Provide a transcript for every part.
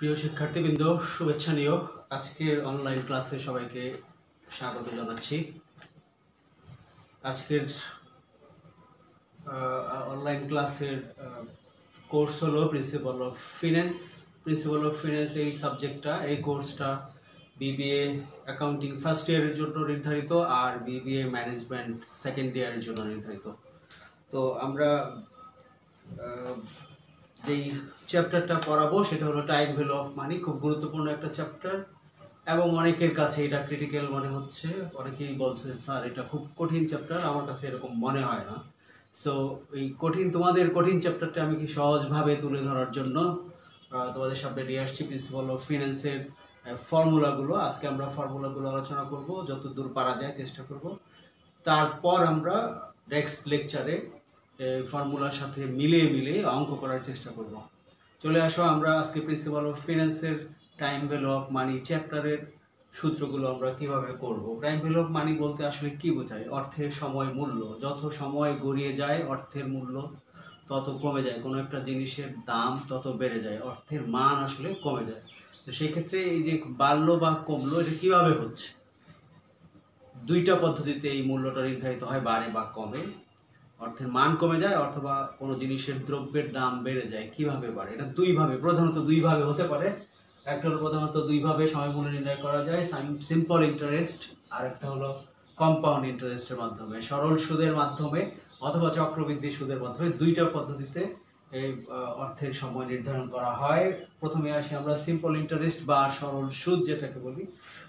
প্রিয় শিক্ষার্থীবৃন্দ, শুভেচ্ছা নিও। আজকের অনলাইন ক্লাসে সবাইকে স্বাগত জানাচ্ছি। আজকের অনলাইন ক্লাসের কোর্স হলো principal of finance. Principal of finance এই সাবজেক্টটা, এই কোর্সটা বিবিএ অ্যাকাউন্টিং ফার্স্ট ইয়ারের জন্য নির্ধারিত আর বিবিএ ম্যানেজমেন্ট সেকেন্ড ইয়ারের জন্য নির্ধারিত। তো আমরা যেই চ্যাপ্টারটা পড়াবো সেটা হলো টাইম ভ্যালু অফ মানি। খুব গুরুত্বপূর্ণ একটা চ্যাপ্টার এবং অনেকের কাছে এটা ক্রিটিক্যাল মনে হচ্ছে। অনেকেই বলছে স্যার এটা খুব কঠিন চ্যাপ্টার, আমার কাছে এরকম মনে হয় না। সো এই তোমাদের কঠিন চ্যাপ্টারটা আমি কি সহজভাবে তুলে ধরার জন্য তোমাদের সামনে নিয়ে আসছি প্রিন্সিপাল অফ ফিন্যান্সের ফর্মুলাগুলো। আজকে আমরা ফর্মুলাগুলো আলোচনা করব, যতদূর পারা যায় চেষ্টা করব। তারপর আমরা নেক্সট লেকচারে ফর্মুলার সাথে মিলিয়ে অঙ্ক করার চেষ্টা করব। চলে আসো, আমরা আজকে প্রিন্সিপাল অফ ফিন্যান্সের টাইম ভ্যালু অফ মানি চ্যাপ্টারের সূত্রগুলো আমরা কিভাবে করব। টাইম ভ্যালু অফ মানি বলতে আসলে কি বোঝায়? অর্থের সময় মূল্য। যত সময় গড়িয়ে যায় অর্থের মূল্য তত কমে যায়, কোনো একটা জিনিসের দাম তত বেড়ে যায়, অর্থের মান আসলে কমে যায়। তো সেই ক্ষেত্রে এই যে বাড়লো বা কমলো, এটা কিভাবে হচ্ছে? দুইটা পদ্ধতিতে এই মূল্যটা নির্ধারিত হয়, বাড়ে বা কমে। অর্থের মান কমে যায় অথবা কোনো জিনিসের দ্রব্যের দাম বেড়ে যায়। কিভাবে বাড়ে? এটা প্রধানত দুইভাবে হতে পারে। একটা হলো প্রধানত দুইভাবে সময় মূল্য নির্ণয় করা যায়, সিম্পল ইন্টারেস্ট, আর একটা হলো কম্পাউন্ড ইন্টারেস্টের মাধ্যমে, সরল সুদের মাধ্যমে অথবা চক্রবৃদ্ধি সুদের মাধ্যমে। দুইটা পদ্ধতিতে এই অর্থের সময় নির্ধারণ করা হয়। প্রথমে আসি আমরা সিম্পল ইন্টারেস্ট বা সরল সুদ যেটাকে বলি।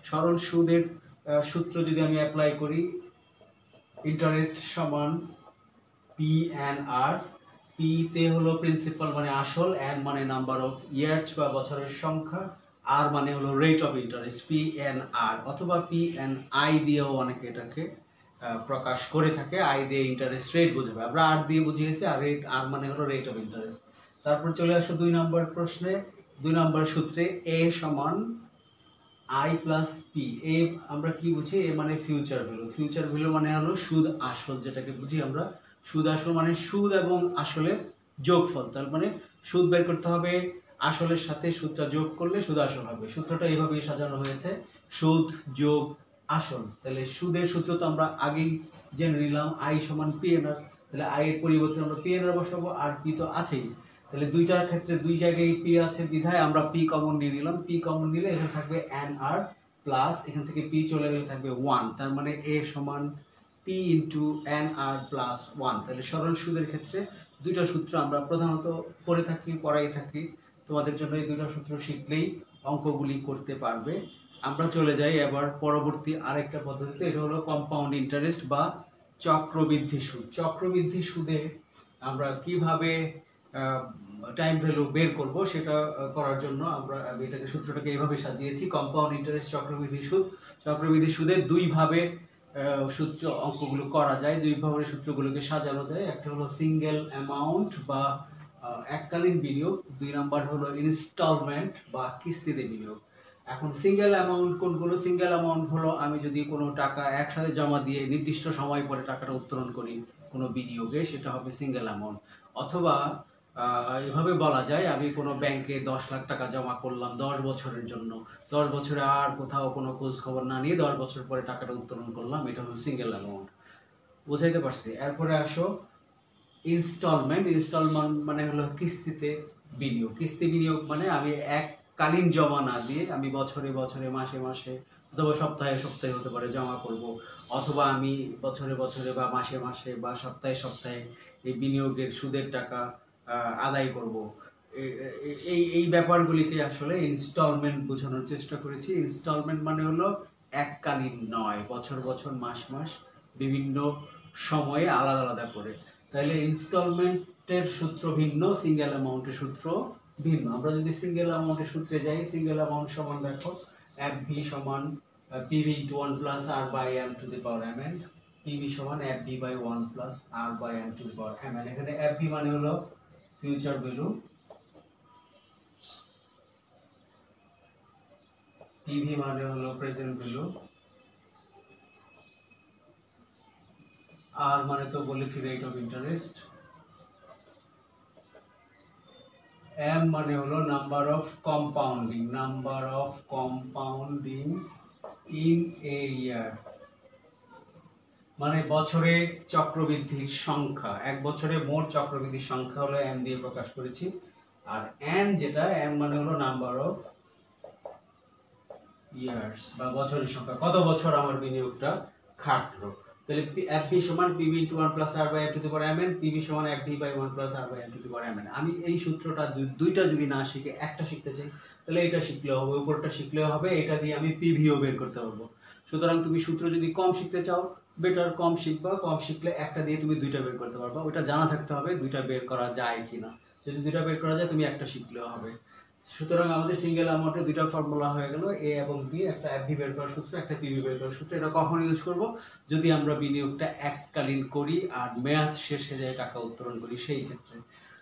সরল সুদের সূত্র যদি আমি অ্যাপ্লাই করি, ইন্টারেস্ট সমান পি এন আর। পি তে হলো প্রিন্সিপাল মানে আসল, এন মানে নাম্বার অফ ইয়ার্স বা বছরের সংখ্যা, আর মানে হলো rate of interest, P N R, অথবা পি এন আই দিয়েও অনেকে এটাকে প্রকাশ করে থাকে। আই দিয়ে ইন্টারেস্ট রেট বোঝাবে, আমরা আর দিয়ে বুঝিয়েছি, আর রেট, আর মানে হলো রেট অফ ইন্টারেস্ট। তারপর চলে আসো 2 নম্বর প্রশ্নে, 2 নম্বর সূত্রে এ সমান আই প্লাস পি। এ আমরা কি বুঝি? এ মানে ফিউচার ভ্যালু। ফিউচার ভ্যালু মানে হলো সুদ আসল, যেটাকে বুঝি আমরা সুদ আসল, মানে সুদ এবং আসলের যোগফল। তার মানে সুদ বের করতে হবে, আসলের সাথে সুদটা যোগ করলে সুদ আসল হবে। সূত্রটা এইভাবেই সাজানো হয়েছে, সুদ যোগ আসল। তাহলে সুদের সূত্র তো আমরা আগেই জেনে নিলাম, আই সমান পি এন আর। তাহলে আই এর পরিবর্তে আমরা পি এন আর বসাবো, আর পি তো আছেই। তাহলে দুইটার ক্ষেত্রে দুই জায়গায় পি আছে বিধায় আমরা পি কমন নিয়ে নিলাম। পি কমন নিলে এখানে থাকবে এন আর প্লাস, এখান থেকে পি চলে গেলে থাকবে 1। তার মানে এ সমান পি ইন্টু এন আর প্লাস 1। তাহলে সরল সুদের ক্ষেত্রে দুইটা সূত্র আমরা প্রধানত পড়াই থাকি। তোমাদের জন্য এই দুইটা সূত্র শিখলেই অঙ্কগুলি করতে পারবে। আমরা চলে যাই এবার পরবর্তী আরেকটা পদ্ধতিতে, এটা হলো কম্পাউন্ড ইন্টারেস্ট বা চক্রবৃদ্ধি সুদ। চক্রবৃদ্ধি সুদে আমরা কিভাবে টাইম ভ্যালু বের করব, সেটা করার জন্য আমরা এটাকে সূত্রটাকে এইভাবে সাজিয়েছি, কম্পাউন্ড ইন্টারেস্ট চক্রবৃদ্ধি সুদ। চক্রবৃদ্ধি সুদে দুইভাবে সূত্র অঙ্কগুলো করা যায়, দুইভাবে সূত্রগুলোকে সাজানো যায়। একটা হলো সিঙ্গেল অ্যামাউন্ট বা এককালীন বিনিয়োগ, 2 নাম্বার হলো ইনস্টলমেন্ট বা কিস্তিতে বিনিয়োগ। এখন সিঙ্গেল অ্যামাউন্ট কোনগুলো? সিঙ্গেল অ্যামাউন্ট হলো আমি যদি কোনো টাকা একসাথে জমা দিয়ে নির্দিষ্ট সময় পরে টাকাটা উত্তোলন করি কোনো বিনিয়োগে, সেটা হবে সিঙ্গেল অ্যামাউন্ট। অথবা এভাবে বলা যায়, আমি কোনো ব্যাংকে 10 লাখ টাকা জমা করলাম 10 বছরের জন্য, 10 বছরে আর কোথাও কোনো খোঁজ খবর না নিয়ে 10 বছর পরে টাকাটা উত্তোলন করলাম, এটা হলো সিঙ্গেল অ্যামাউন্ট। বুঝাইতে পারছি? এরপরে আসো ইনস্টলমেন্ট। ইনস্টলমেন্ট মানে হলো কিস্তিতে বিনিয়োগ। কিস্তি বিনিয়োগ মানে আমি এককালীন জমা না দিয়ে আমি বছরে বছরে, মাসে মাসে, অথবা সপ্তাহে সপ্তাহে হতে পারে জমা করব, অথবা আমি বছরে বছরে বা মাসে মাসে বা সপ্তাহে সপ্তাহে এই বিনিয়োগের সুদের টাকা আদায় করব। এই এই ব্যাপারগুলিকে আসলে ইনস্টলমেন্ট বোঝানোর চেষ্টা করেছি। ইনস্টলমেন্ট মানে হলো এককালীন নয়, বছর বছর, মাস মাস, বিভিন্ন সময়ে আলাদা আলাদা করে। তাহলে ইনস্টলমেন্টের সূত্র ভিন্ন, সিঙ্গেল অ্যামাউন্টের সূত্র ভিন্ন। আমরা যদি সিঙ্গেল অ্যামাউন্টের সূত্রে যাই, সিঙ্গেল অ্যামাউন্ট সমান দেখো এফ ভি সমান PV into 1 plus R by M to the power M N. PV সমান F V by 1 plus R by M to the power M N. এখানে এফ ভি মানে হলো ফিউচার ভ্যালু, পিভি মানে হলো present value, আর মানে তো বলেছি rate of interest, M মানে হলো number of compounding in a year, মানে বছরে চক্রবৃদ্ধির সংখ্যা, এক বছরে মোট চক্রবৃদ্ধির সংখ্যা হলো এম দিয়ে প্রকাশ করেছি। আর এন যেটা, এম মানে হলো নাম্বার অফ ইয়ার্স বা বছরের সংখ্যা, কত বছর আমার বিনিয়োগটা খাটলো। তাহলে FB সমান PB into 1 plus R by M to the power MN, PB সমান FB বাই 1 plus R by M to the power MN। আমি এই সূত্রটা দুইটা যদি না শিখে একটা শিখতে চাই, তাহলে এটা শিখলেও হবে, উপরটা শিখলেও হবে, এটা দিয়ে আমি PVও বের করতে পারবো। সুতরাং তুমি সূত্র যদি কম শিখতে চাও, বেটার কম শিখবা, কম শিখলে একটা দিয়ে তুমি দুইটা বের করতে পারবা। ওটা জানা থাকতে হবে দুইটা বের করা যায় কিনা। যদি দুইটা বের করা যায় তুমি একটা শিখলেও হবে। সুতরাং আমাদের সিঙ্গেল অ্যামাউন্টে দুইটা ফর্মুলা হয়ে গেল, এ এবং বি, একটা FB বের করার সূত্র, একটা PV বের করার সূত্র। এটা কখন ইউজ করব? যদি আমরা বিনিয়োগটা এককালীন করি আর মেয়াদ শেষ হয়ে যায় টাকা উত্তোলন করি, সেই ক্ষেত্রে।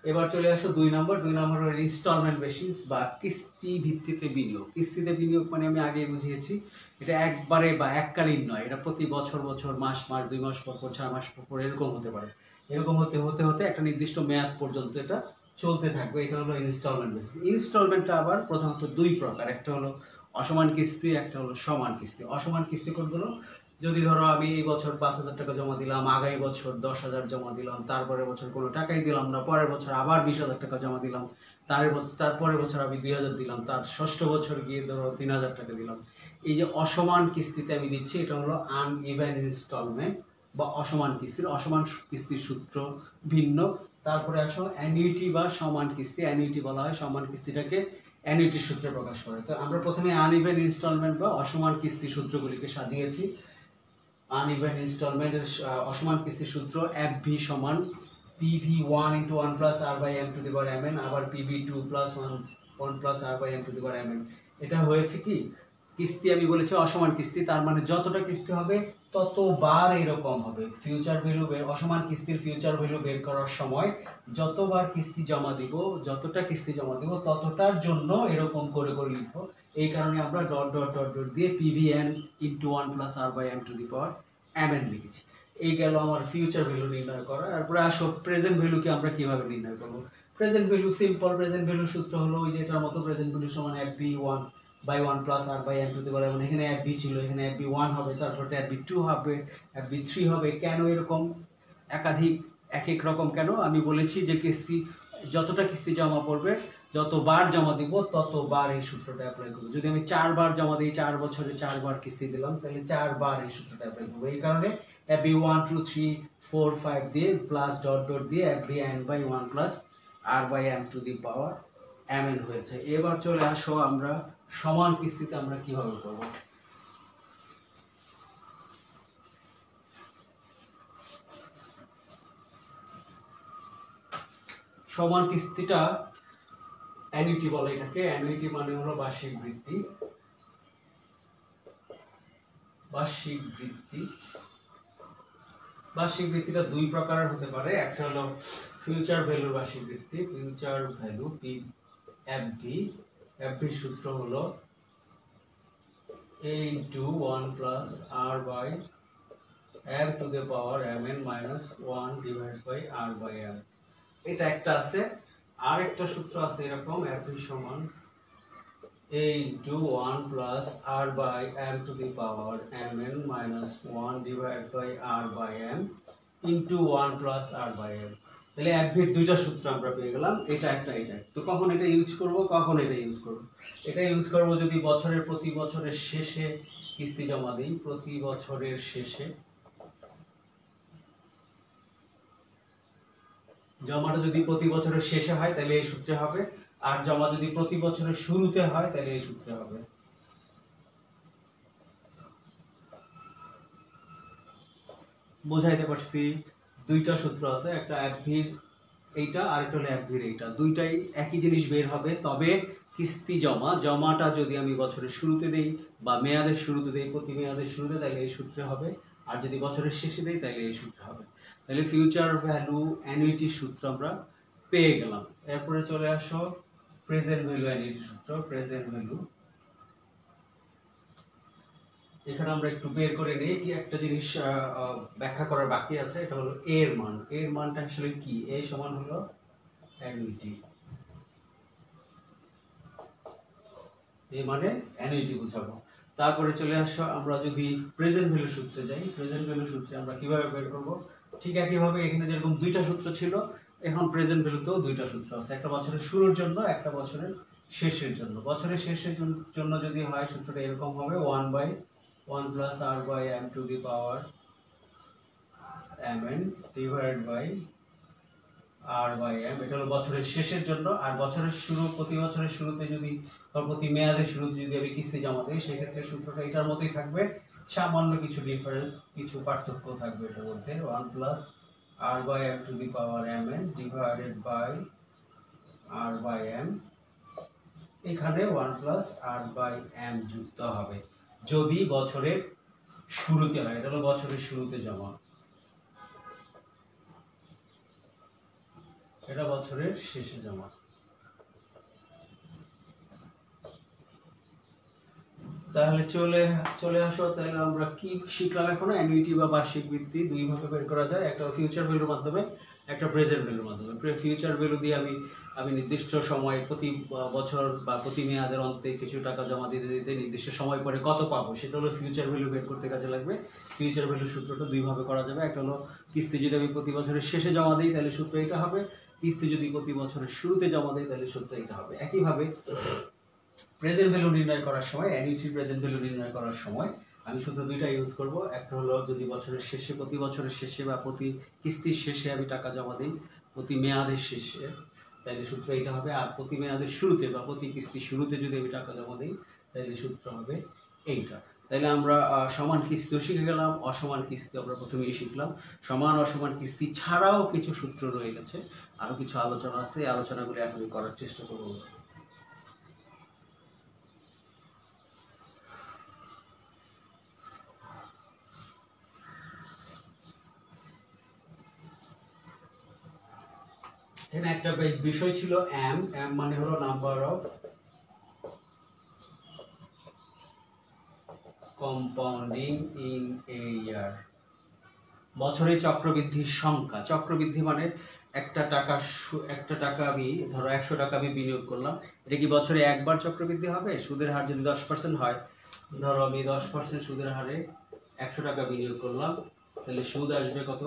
এবার চলে আসো 2 নম্বর হলো ইনস্টলমেন্ট বেসিস বা কিস্তি ভিত্তিতে বিনিয়োগ। কিস্তিতে বিনিয়োগ মানে আমি আগেই বুঝিয়েছি, এটা একবারে বা এককালীন নয়, এটা প্রতি বছর মাস 2 মাস পর 6 মাস পর এরকম হতে পারে। এরকম হতে হতে একটা নির্দিষ্ট মেয়াদ পর্যন্ত এটা চলতে থাকবে। এটা হলো ইনস্টলমেন্ট বেসিস। ইনস্টলমেন্টটা আবার প্রথমত দুই প্রকার, একটা হলো অসমান কিস্তি, একটা হলো সমান কিস্তি। অসমান কিস্তি কোনগুলো? যদি ধরো আমি এই বছর 5,000 টাকা জমা দিলাম, আগামী বছর 10,000 জমা দিলাম, তারপরের বছর কোনো টাকাই দিলাম না, পরের বছর আবার 20,000 টাকা জমা দিলাম, তারপরের বছর আমি 2,000 দিলাম, তার ষষ্ঠ বছর গিয়ে ধরো 3,000 টাকা দিলাম। এই যে অসমান কিস্তিতে আমি দিচ্ছি, এটা হলো আনইভেন ইনস্টলমেন্ট বা অসমান কিস্তির সূত্র ভিন্ন। তারপরে আসো অ্যানুইটি বা সমান কিস্তি। অ্যানুইটি বলা হয় সমান কিস্তিটাকে অ্যানুইটির সূত্রে প্রকাশ করে। তো আমরা প্রথমে আনইভেন ইনস্টলমেন্ট বা অসমান কিস্তি সূত্রগুলিকে সাজিয়েছি। আনইভেন ইনস্টলমেন্টের অসমান কিস্তির সূত্র FV সমান PV1 into 1 plus R by M to the power MN, আবার PV2 plus 1 plus R by M to the power MN। এটা হয়েছে কি, কিস্তি আমি বলেছি অসমান কিস্তি, তার মানে যতটা কিস্তি হবে ততবার এরকম হবে। ফিউচার ভ্যালু অসমান কিস্তির ফিউচার ভ্যালু বের করার সময় যতবার কিস্তি জমা দিব, যতটা কিস্তি জমা দিব ততটার জন্য এরকম করে করে লিখবো। এই কারণে আমরা ডট ডট ডট ডট দিয়ে PVN into 1 plus R by M to the power MN লিখেছি। এই গেল আমার ফিউচার ভ্যালু নির্ণয় করা। তারপরে আসো প্রেজেন্ট ভ্যালুকে আমরা কিভাবে নির্ণয় করবো। Present value simple. Present value সূত্র হলো ওই যে এটার মতো, প্রেজেন্ট ভ্যালু সমান FB1 by 1 plus R by M to the power, এখানে FB ছিল, এখানে FB1 হবে, তারপর FB2 হবে, FB3 হবে। কেন এরকম একাধিক এক এক রকম কেন? আমি বলেছি যে কিস্তি যতটা কিস্তি জমা পড়বে, যতবার জমা দিব ততবার এই সূত্রটা অ্যাপ্লাই করব। যদি আমি 4 বার জমা দিই, 4 বছরে 4 বার কিস্তি দিলাম, তাহলে 4 বার এই সূত্রটা অ্যাপ্লাই করব। এই কারণে FB1 2 3 4 5 দিয়ে প্লাস ডট ডট দিয়ে FBN by 1 plus R by M to the power MN হয়েছে। এবার চলে আসো আমরা সমান কিস্তিতে আমরা কিভাবে করব। সমান কিস্তিটা অ্যানুইটি বলে এটাকে। অ্যানুইটি মানে হলো বার্ষিক বৃত্তি। বার্ষিক বৃত্তিটা দুই প্রকারের হতে পারে। একটা হলো ফিউচার ভ্যালু বার্ষিক বৃত্তি, ফিউচার ভ্যালু FV সূত্র হলো A into 1 plus R by M to the power MN minus 1 divided by R by M। এটা একটা আছে। আর একটা সূত্র আছে এরকম, FV সমান A into 1 plus R by M to the power MN minus 1 divided by R by M into 1 plus R by M। তাহলে FV-র দুইটা সূত্র আমরা পেয়ে গেলাম, এটা একটা এটা। তো কখন এটা ইউজ করব, কখন এটা ইউজ করব? এটা ইউজ করব যদি প্রতি বছরের শেষে কিস্তি জমা দিই। প্রতি বছরের শেষে জমাটা যদি প্রতি বছরের শেষে হয় তাহলে এই সূত্রে হবে, আর জমা যদি প্রতি বছরের শুরুতে হয় তাহলে এই সূত্রে হবে। বোঝাইতে পারছি? দুইটা সূত্র আছে, একটা FV-র এইটা আর একটা হলো FV-র এইটা। দুইটাই একই জিনিস বের হবে, তবে কিস্তি জমাটা যদি আমি বছরের শুরুতে দেই বা মেয়াদের শুরুতে দেই, প্রতি মেয়াদের শুরুতে, তাহলে এই সূত্রে হবে। আর যদি বছরের শেষে দেই তাহলে এই সূত্রে হবে। তাহলে ফিউচার ভ্যালু অ্যানুইটির সূত্র আমরা পেয়ে গেলাম। এরপরে চলে আসো প্রেজেন্ট ভ্যালু অ্যানুইটির সূত্র। প্রেজেন্ট ভ্যালু এখানে আমরা একটু বের করে নিই, কি একটা জিনিস ব্যাখ্যা করার বাকি আছে। এটা হলো এর মান। এর মানটা আসলে কি? এ সমান হলো অ্যানুইটি। এই মানে অ্যানুইটি বোঝাবো। তারপরে চলে আসো আমরা যদি প্রেজেন্ট ভ্যালু সূত্রে যাই। প্রেজেন্ট ভ্যালু সূত্রে আমরা কিভাবে বের করব? ঠিক একইভাবে এখানে যেরকম দুইটা সূত্র ছিল, এখন প্রেজেন্ট ভ্যালুতেও দুইটা সূত্র আছে, একটা বছরের শুরুর জন্য, একটা বছরের শেষের জন্য। বছরের শেষের জন্য যদি হয় সূত্রটা এরকম হবে 1/1 + r/m⁴ mn divided by r/m। এটা হলো বছরের শেষের জন্য। আর বছরের শুরু, প্রতি বছরের শুরুতে যদি বা প্রতি মেয়াদের শুরুতে যদি আমি কিস্তি জমা দিই, সেক্ষেত্রে সূত্রটা এটার মতোই থাকবে, সামান্য কিছু ডিফারেন্স, কিছু পার্থক্য থাকবে এটার মধ্যে। 1 + r/m⁴ ডিভাইডেড বাই r/m, এখানে 1 + r/m যুক্ত হবে যদি বছরের শুরুতে হয়। এটা হলো বছরের শুরুতে জমা, এটা বছরের শেষে জমা। তাহলে চলে আসো, তাহলে আমরা কি শিখলাম এখন? অ্যানুইটি বা বার্ষিক বৃত্তি দুই ভাবে বের করা যায়, একটা ফিউচার ভ্যালুর মাধ্যমে, একটা প্রেজেন্ট ভ্যালুর মাধ্যমে। ফিউচার ভ্যালু দিয়ে আমি নির্দিষ্ট সময়, প্রতি বছর বা প্রতি মেয়াদের অন্তে কিছু টাকা জমা দিতে দিতে নির্দিষ্ট সময় পরে কত পাবো, সেটা হলো ফিউচার ভ্যালু বের করতে কাজে লাগবে। ফিউচার ভ্যালু সূত্রটা দুই ভাবে করা যাবে, একটা হলো কিস্তি যদি আমি প্রতি বছরের শেষে জমা দিই তাহলে সূত্র এটা হবে, কিস্তি যদি প্রতি বছরের শুরুতে জমা দিই তাহলে সূত্র এটা হবে। একইভাবে প্রেজেন্ট ভ্যালু নির্ণয় করার সময়, অ্যানুইটি প্রেজেন্ট ভ্যালু নির্ণয় করার সময় আমি শুধু দুইটা ইউজ করব। একটা হলো যদি বছরের শেষে, প্রতি বছরের শেষে বা প্রতি কিস্তির শেষে আমি টাকা জমা দিই, প্রতি মেয়াদের শেষে, তাহলে সূত্র এটা হবে। আর প্রতি মেয়াদের শুরুতে বা প্রতি কিস্তির শুরুতে যদি আমি টাকা জমা দিই তাহলে সূত্র হবে এইটা। তাহলে আমরা সমান কিস্তিও শিখে গেলাম, অসমান কিস্তি আমরা প্রথমেই শিখলাম। সমান অসমান কিস্তি ছাড়াও কিছু সূত্র রয়ে গেছে, আরও কিছু আলোচনা আছে, এই আলোচনাগুলি এখন করার চেষ্টা করবো। এখানে একটা বিষয় ছিল এম মানে হলো number of compounding in a year, বছরে চক্রবৃদ্ধির সংখ্যা। চক্রবৃদ্ধি মানে একটা টাকা আমি ধরো 100 টাকা আমি বিনিয়োগ করলাম, এটা কি বছরে একবার চক্রবৃদ্ধি হবে? সুদের হার যদি 10% হয়, ধরো আমি 10% সুদের হারে 100 টাকা বিনিয়োগ করলাম, তাহলে সুদ আসবে কত?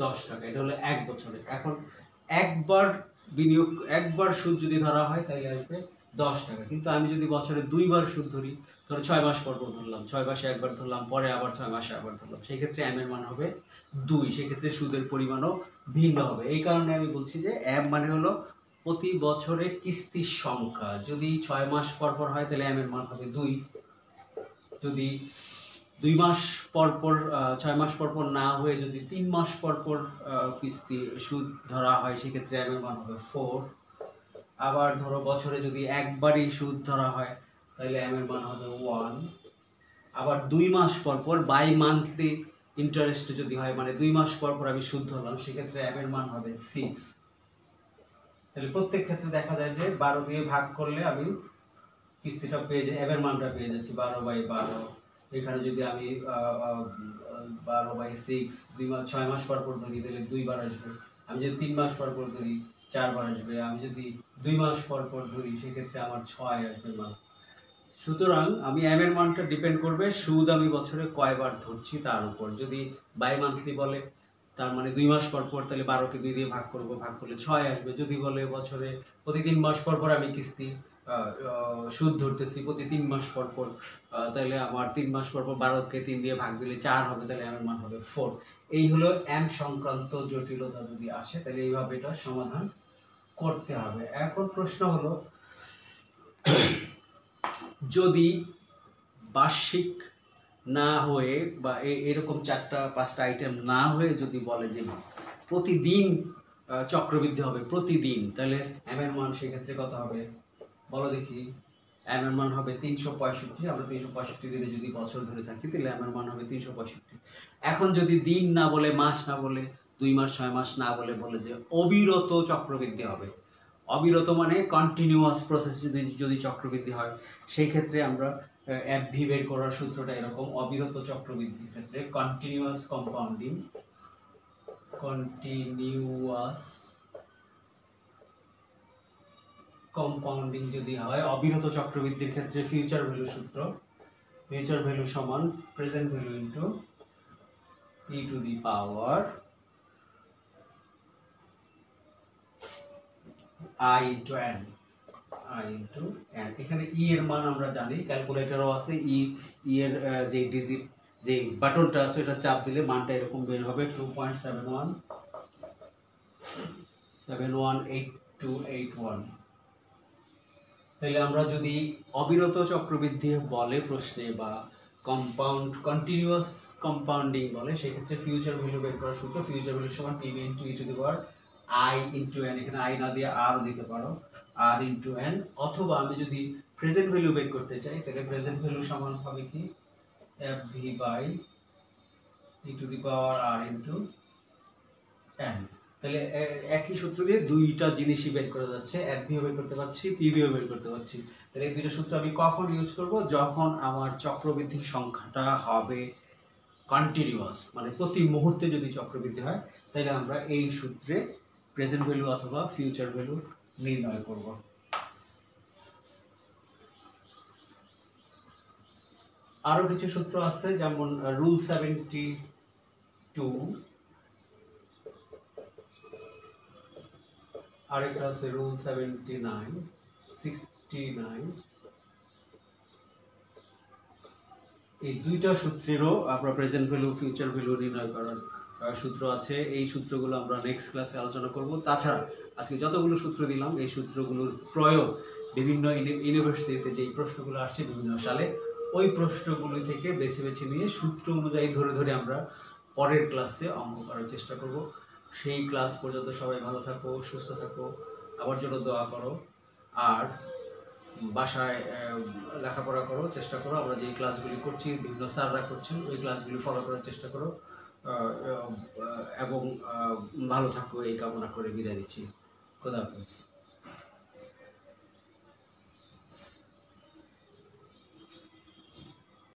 10 টাকা। এটা হলো এক বছরে। এখন একবার সুদ যদি ধরা হয় তাহলে আসবে 10 টাকা। কিন্তু আমি যদি বছরে দুইবার সুদ ধরি, ধরো 6 মাস পর পর ধরলাম, 6 মাসে একবার ধরলাম, পরে আবার 6 মাসে একবার ধরলাম, সেই ক্ষেত্রে এম এর মান হবে 2, সেই ক্ষেত্রে সুদের পরিমাণও ভিন্ন হবে। এই কারণে আমি বলছি যে এম মানে হলো প্রতি বছরে কিস্তির সংখ্যা। যদি 6 মাস পর পর হয় তাহলে এম এর মান হবে 2, যদি 2 মাস পর পর 6 মাস পর পর না হয়ে যদি 3 মাস পর পর কিস্তি সুদ ধরা হয়, সেক্ষেত্রে এম এর মান হবে 4। আবার ধরো বছরে যদি একবারই সুদ ধরা হয় তাহলে এম এর মান হবে 1। আবার 2 মাস পর পর বাই মান্থলি ইন্টারেস্ট যদি হয়, মানে 2 মাস পর পর আমি সুদ ধরলাম, সেক্ষেত্রে এম এর মান হবে 6। তাহলে প্রত্যেক ক্ষেত্রে দেখা যায় যে 12 দিয়ে ভাগ করলে আমি কিস্তিটা পেয়ে যাই, এম এর মানটা পেয়ে যাচ্ছি 12/12। এখানে যদি আমি 12/6 6 মাস পর পর ধরি তাহলে 2 বার আসবে। আমি যদি 3 মাস পর পর ধরি 4 বার আসবে। আমি যদি 2 মাস পর পর ধরি সেক্ষেত্রে আমার 6 আসবে মান। সুতরাং আমি এম এর মানটা ডিপেন্ড করবে সুদ আমি বছরে কয়বার ধরছি তার উপর। যদি বাই মান্থলি বলে তার মানে 2 মাস পর পর, তাহলে 12কে 2 দিয়ে ভাগ করব, ভাগ করলে 6 আসবে। যদি বলে বছরে প্রতি 3 মাস পর পর আমি কিস্তি সুদ ধরতেছি প্রতি 3 মাস পর পর, তাহলে আমার 3 মাস পর পর 12কে 3 দিয়ে ভাগ দিলে 4 হবে, তাহলে এম এর মান হবে 4। এই হলো এম সংক্রান্ত জটিলতা যদি আসে তাহলে এইভাবে এটা সমাধান করতে হবে। এখন প্রশ্ন হলো, যদি বার্ষিক না হয়ে বা এরকম 4-5টা আইটেম না হয়ে যদি বলে যে প্রতিদিন চক্রবৃদ্ধি হবে প্রতিদিন, তাহলে এম এর মান সেক্ষেত্রে কত হবে বলো দেখি? এম এর মান হবে 365। আমরা 365 দিনে যদি বছর ধরে থাকি তাহলে এম এর মান হবে 365। এখন যদি দিন না বলে, মাস না বলে, 2 মাস 6 মাস না বলে, বলে যে অবিরত চক্রবৃদ্ধি হবে, অবিরত মানে কন্টিনিউয়াস প্রসেস যদি চক্রবৃদ্ধি হয়, সেই ক্ষেত্রে আমরা এফভি বের করার সূত্রটা এরকম। অবিরত চক্রবৃদ্ধির ক্ষেত্রে কন্টিনিউয়াস কম্পাউন্ডিং যদি হয়, অবিরত চক্রবৃদ্ধির ক্ষেত্রে ফিউচার ভ্যালু সূত্র, ফিউচার ভ্যালু সমান present value into E to the power I into N, I into N. এখানে ই এর মান আমরা জানি, ক্যালকুলেটরও আছে, ই এর যে ডিজিট যে বাটনটা আছে এটা চাপ দিলে মানটা এরকম বের হবে 2.718281। তাহলে আমরা যদি অবিরত চক্রবৃদ্ধি বলে প্রশ্নে বা কম্পাউন্ড কন্টিনিউয়াস কম্পাউন্ডিং বলে, সেক্ষেত্রে ফিউচার ভ্যালু বের করার সূত্র ফিউচার ভ্যালু সমান PV into E to the power I into N. এখানে আই না দিয়ে আর দিতে পারো, আর ইন্টু এন। অথবা আমি যদি প্রেজেন্ট ভ্যালু বের করতে চাই তাহলে প্রেজেন্ট ভ্যালু সমান হবে কি F V by E to the power R into N. তাহলে একই সূত্র দিয়ে দুইটা জিনিসই বের করা যাচ্ছে, এফ ভিও বের করতে পারছি, পিভিও বের করতে পারছি। তাহলে এই দুইটা সূত্র আমি কখন ইউজ করব? যখন আমার চক্রবৃদ্ধির সংখ্যাটা হবে কন্টিনিউয়াস, মানে প্রতি মুহূর্তে যদি চক্রবৃদ্ধি হয়, তাহলে আমরা এই সূত্রে প্রেজেন্ট ভ্যালু অথবা ফিউচার ভ্যালু নির্ণয় করব। আরো কিছু সূত্র আছে, যেমন রুল 72, আরেকটা আছে রুল 79, 69। এই দুইটা সূত্রেরও আমরা প্রেজেন্ট ভ্যালু ফিউচার ভ্যালু নির্ণয় করার সূত্র আছে। এই সূত্রগুলো আমরা নেক্সট ক্লাসে আলোচনা করব। তাছাড়া আজকে যতগুলো সূত্র দিলাম এই সূত্রগুলোর প্রয়োগ বিভিন্ন ইউনিভার্সিটিতে যেই প্রশ্নগুলো আসছে বিভিন্ন সালে, ওই প্রশ্নগুলো থেকে বেছে বেছে নিয়ে সূত্র অনুযায়ী ধরে ধরে আমরা পরের ক্লাসে অঙ্ক করার চেষ্টা করব। সেই ক্লাস পর্যন্ত সবাই ভালো থাকো, সুস্থ থাকো, আমার জন্য দোয়া করো, আর বাসায় লেখাপড়া করো, চেষ্টা করো। আমরা যে ক্লাসগুলি করছি বিভিন্ন স্যাররা করছেন, ওই ক্লাসগুলি ফলো করার চেষ্টা করো, এবং ভালো থাকো এই কামনা করে বিদায় দিচ্ছি। খোদা হাফেজ।